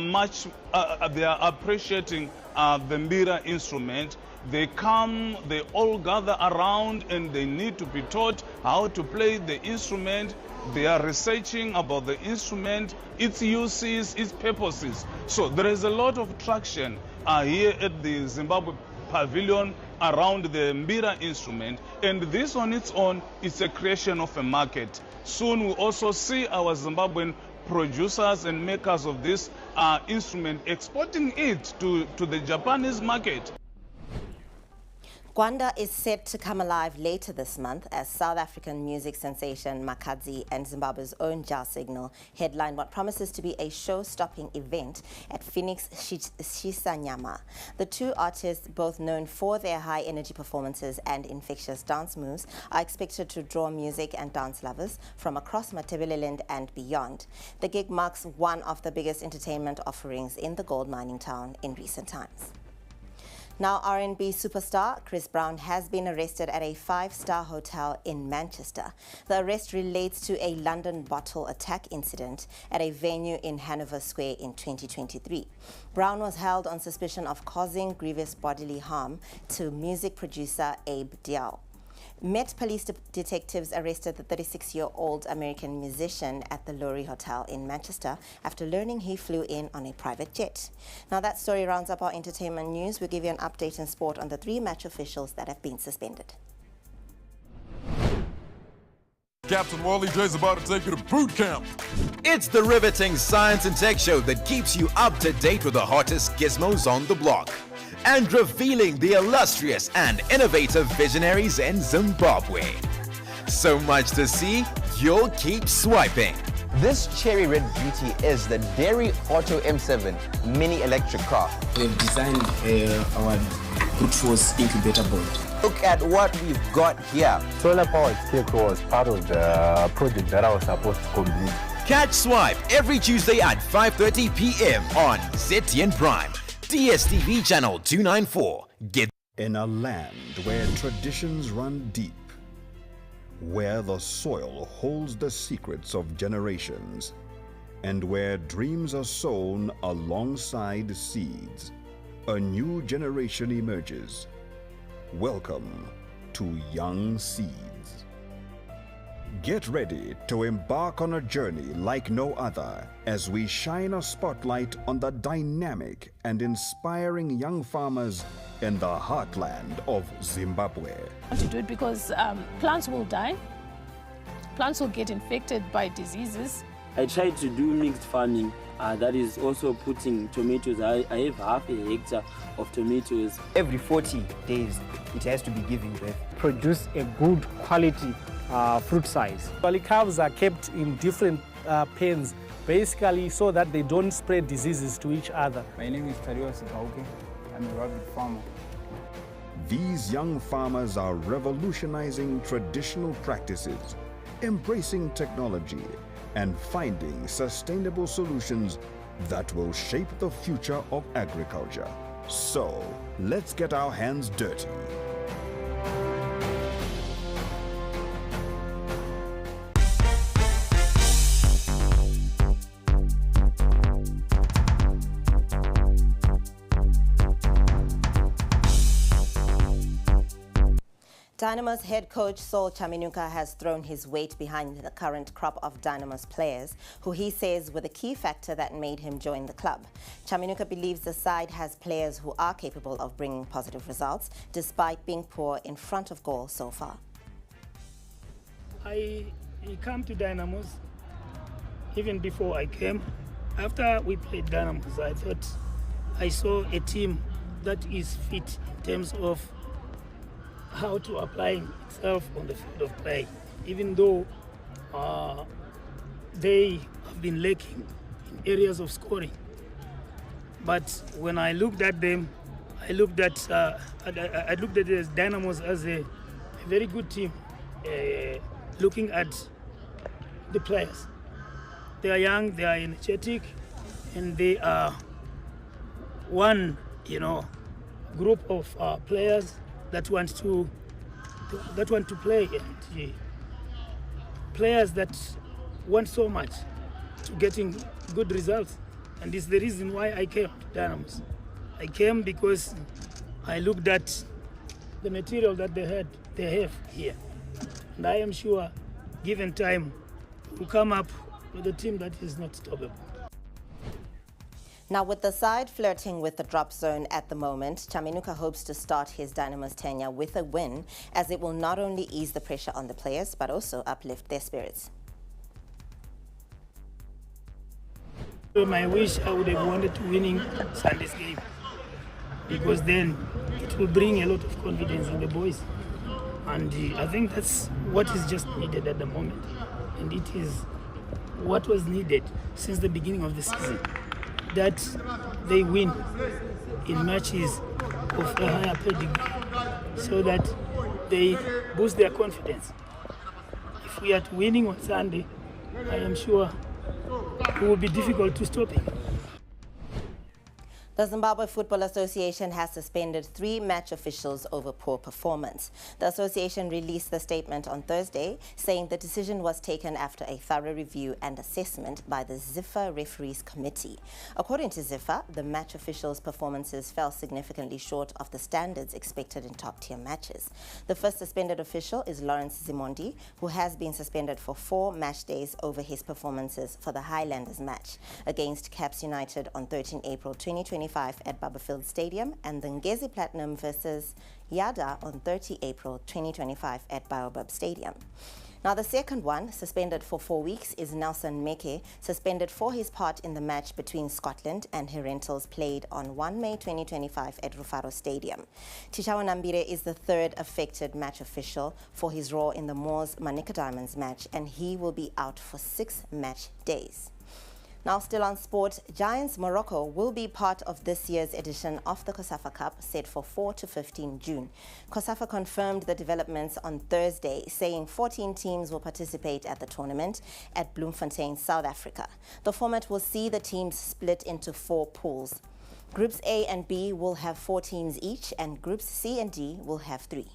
[SPEAKER 28] they are appreciating the mbira instrument. They come, they all gather around and they need to be taught how to play the instrument. They are researching about the instrument, its uses, its purposes. So there is a lot of traction here at the Zimbabwe pavilion around the Mbira instrument, and this on its own is a creation of a market. Soon we'll also see our Zimbabwean producers and makers of this instrument exporting it to the Japanese market.
[SPEAKER 1] Gwanda is set to come alive later this month as South African music sensation Makadzi and Zimbabwe's own Jazz Signal headline what promises to be a show-stopping event at Phoenix Shisanyama. The two artists, both known for their high-energy performances and infectious dance moves, are expected to draw music and dance lovers from across Matabeleland and beyond. The gig marks one of the biggest entertainment offerings in the gold mining town in recent times. Now, R&B superstar Chris Brown has been arrested at a 5-star hotel in Manchester. The arrest relates to a London bottle attack incident at a venue in Hanover Square in 2023. Brown was held on suspicion of causing grievous bodily harm to music producer Abe Dial. Met Police detectives arrested the 36-year-old American musician at the Lowry Hotel in Manchester after learning he flew in on a private jet. Now that story rounds up our entertainment news. We'll give you an update in sport on the 3 match officials that have been suspended.
[SPEAKER 8] Captain Wally J's about to take you to boot camp.
[SPEAKER 18] It's the riveting science and tech show that keeps you up to date with the hottest gizmos on the block, and revealing the illustrious and innovative visionaries in Zimbabwe. So much to see, you'll keep swiping.
[SPEAKER 9] This cherry red beauty is the Dairy Auto M7 mini electric car.
[SPEAKER 11] We've designed our brute force incubator board.
[SPEAKER 9] Look at what we've got here.
[SPEAKER 12] Solar powered scarecrow was part of the project that I was supposed to complete.
[SPEAKER 18] Catch Swipe every Tuesday at 5:30 p.m. on ZTN Prime. DSTV channel 294.
[SPEAKER 13] In a land where traditions run deep, where the soil holds the secrets of generations, and where dreams are sown alongside seeds, a new generation emerges. Welcome to Young Seeds. Get ready to embark on a journey like no other as we shine a spotlight on the dynamic and inspiring young farmers in the heartland of Zimbabwe.
[SPEAKER 14] I want to do it because plants will die, plants will get infected by diseases.
[SPEAKER 15] I tried to do mixed farming, that is also putting tomatoes. I have half a hectare of tomatoes.
[SPEAKER 17] Every 40 days it has to be giving birth.
[SPEAKER 29] Produce a good quality fruit size. Calves are kept in different pens, basically so that they don't spread diseases to each other.
[SPEAKER 30] My name is Tariwa Sikauke. I'm a rabbit farmer.
[SPEAKER 13] These young farmers are revolutionizing traditional practices, embracing technology, and finding sustainable solutions that will shape the future of agriculture. So, let's get our hands dirty.
[SPEAKER 1] Dynamo's head coach Saul Chaminuka has thrown his weight behind the current crop of Dynamo's players, who he says were the key factor that made him join the club. Chaminuka believes the side has players who are capable of bringing positive results, despite being poor in front of goal so far.
[SPEAKER 29] I came to Dynamos even before I came. After we played Dynamos, I thought I saw a team that is fit in terms of how to apply itself on the field of play, even though they have been lacking in areas of scoring. But when I looked at them, I looked at the Dynamos as a very good team. Looking at the players, they are young, they are energetic, and they are one, group of players that want to play, and players that want so much to getting good results. And this is the reason why I came to Dynamos. I came because I looked at the material that they have here, and I am sure, given time, we'll come up with a team that is not stoppable.
[SPEAKER 1] Now, with the side flirting with the drop zone at the moment, Chaminuka hopes to start his Dynamo's tenure with a win, as it will not only ease the pressure on the players, but also uplift their spirits.
[SPEAKER 29] My wish, I would have wanted to winning Sunday's game, because then it will bring a lot of confidence in the boys. And I think that's what is just needed at the moment. And it is what was needed since the beginning of the season, that they win in matches of a higher pedigree so that they boost their confidence. If we are winning on Sunday, I am sure it will be difficult to stop it.
[SPEAKER 1] The Zimbabwe Football Association has suspended 3 match officials over poor performance. The association released the statement on Thursday, saying the decision was taken after a thorough review and assessment by the ZIFA Referees Committee. According to ZIFA, the match officials' performances fell significantly short of the standards expected in top-tier matches. The first suspended official is Lawrence Zimondi, who has been suspended for 4 match days over his performances for the Highlanders match against Caps United on 13 April 2025 at Barberfield Stadium, and the Ngezi Platinum versus Yada on 30 April 2025 at Baobab Stadium. Now, the second one, suspended for 4 weeks, is Nelson Meke, suspended for his part in the match between Scotland and Herentals played on 1 May 2025 at Rufaro Stadium. Tishawa Nambire is the third affected match official for his role in the Moors Manica Diamonds match, and he will be out for 6 match days. Now, still on sport, Giants Morocco will be part of this year's edition of the COSAFA Cup, set for 4 to 15 June. COSAFA confirmed the developments on Thursday, saying 14 teams will participate at the tournament at Bloemfontein, South Africa. The format will see the teams split into 4 pools. Groups A and B will have 4 teams each, and Groups C and D will have 3.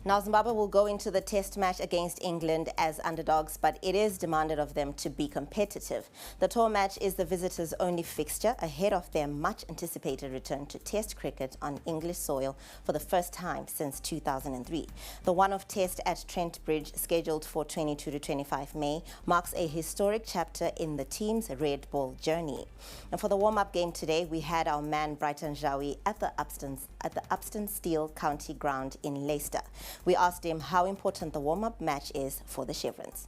[SPEAKER 1] Now, Zimbabwe will go into the test match against England as underdogs, but it is demanded of them to be competitive. The tour match is the visitors' only fixture ahead of their much-anticipated return to test cricket on English soil for the first time since 2003. The one-off test at Trent Bridge, scheduled for 22 to 25 May, marks a historic chapter in the team's red ball journey. And for the warm-up game today, we had our man Brighton Jawi at the Upston Steel County Ground in Leicester. We asked him how important the warm-up match is for the Chevrons.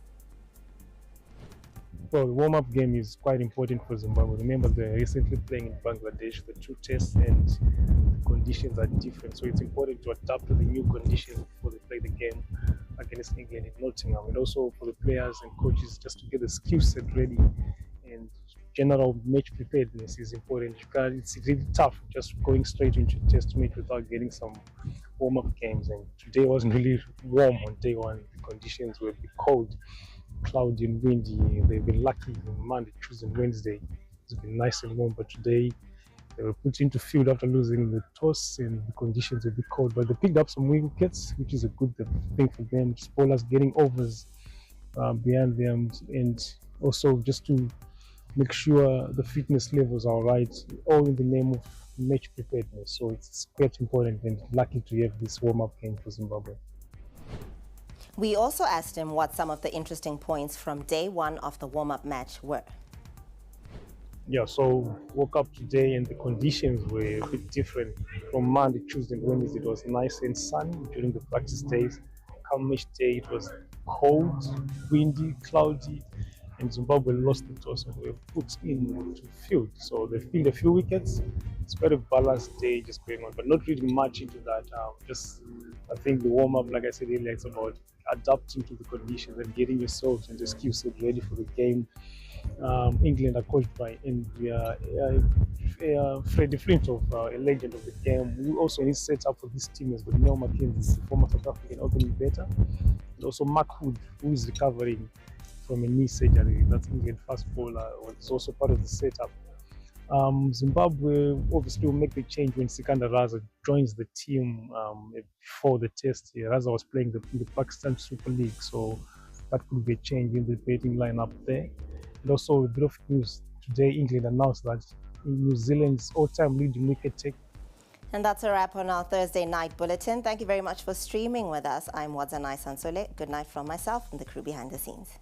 [SPEAKER 2] Well, the warm-up game is quite important for Zimbabwe. Remember, they're recently playing in Bangladesh, the 2 tests, and the conditions are different. So it's important to adapt to the new conditions before they play the game against England in Nottingham. And also for the players and coaches, just to get the skill set ready, and general match preparedness is important. It's really tough just going straight into test match without getting some warm-up games. And today wasn't really warm on day 1. The conditions were a bit cold, cloudy and windy. They've been lucky on Monday, Tuesday and Wednesday. It's been nice and warm, but today they were put into field after losing the toss and the conditions were a bit cold. But they picked up some wickets, which is a good thing for them. Bowlers getting overs behind them, and also just to make sure the fitness levels are right, all in the name of match preparedness. So it's quite important and lucky to have this warm-up game for Zimbabwe.
[SPEAKER 1] We also asked him what some of the interesting points from day 1 of the warm-up match were.
[SPEAKER 2] Yeah, so woke up today and the conditions were a bit different. From Monday, Tuesday and Wednesday, it was nice and sunny during the practice days. Come match day, it was cold, windy, cloudy, and Zimbabwe lost the toss and were put into field. So they filled a few wickets. It's quite a balanced day just going on, but not really much into that. I think the warm-up, like I said earlier, it's about adapting to the conditions and getting yourselves and the skill set ready for the game. England are coached by Freddie Flintoff, a legend of the game, who also is set up for this team as well. Neil McKenzie, former South African opening batter, and also Mark Hood, who is recovering from a knee surgery. That's England fast bowler, is also part of the setup. Zimbabwe obviously will make the change when Sikandar Raza joins the team before the test. Raza was playing in the Pakistan Super League, so that could be a change in the batting lineup there. And also a bit of news today, England announced that New Zealand's all-time leading wicket taker.
[SPEAKER 1] And that's a wrap on our Thursday night bulletin. Thank you very much for streaming with us. I'm Wadzanai Sansole. Good night from myself and the crew behind the scenes.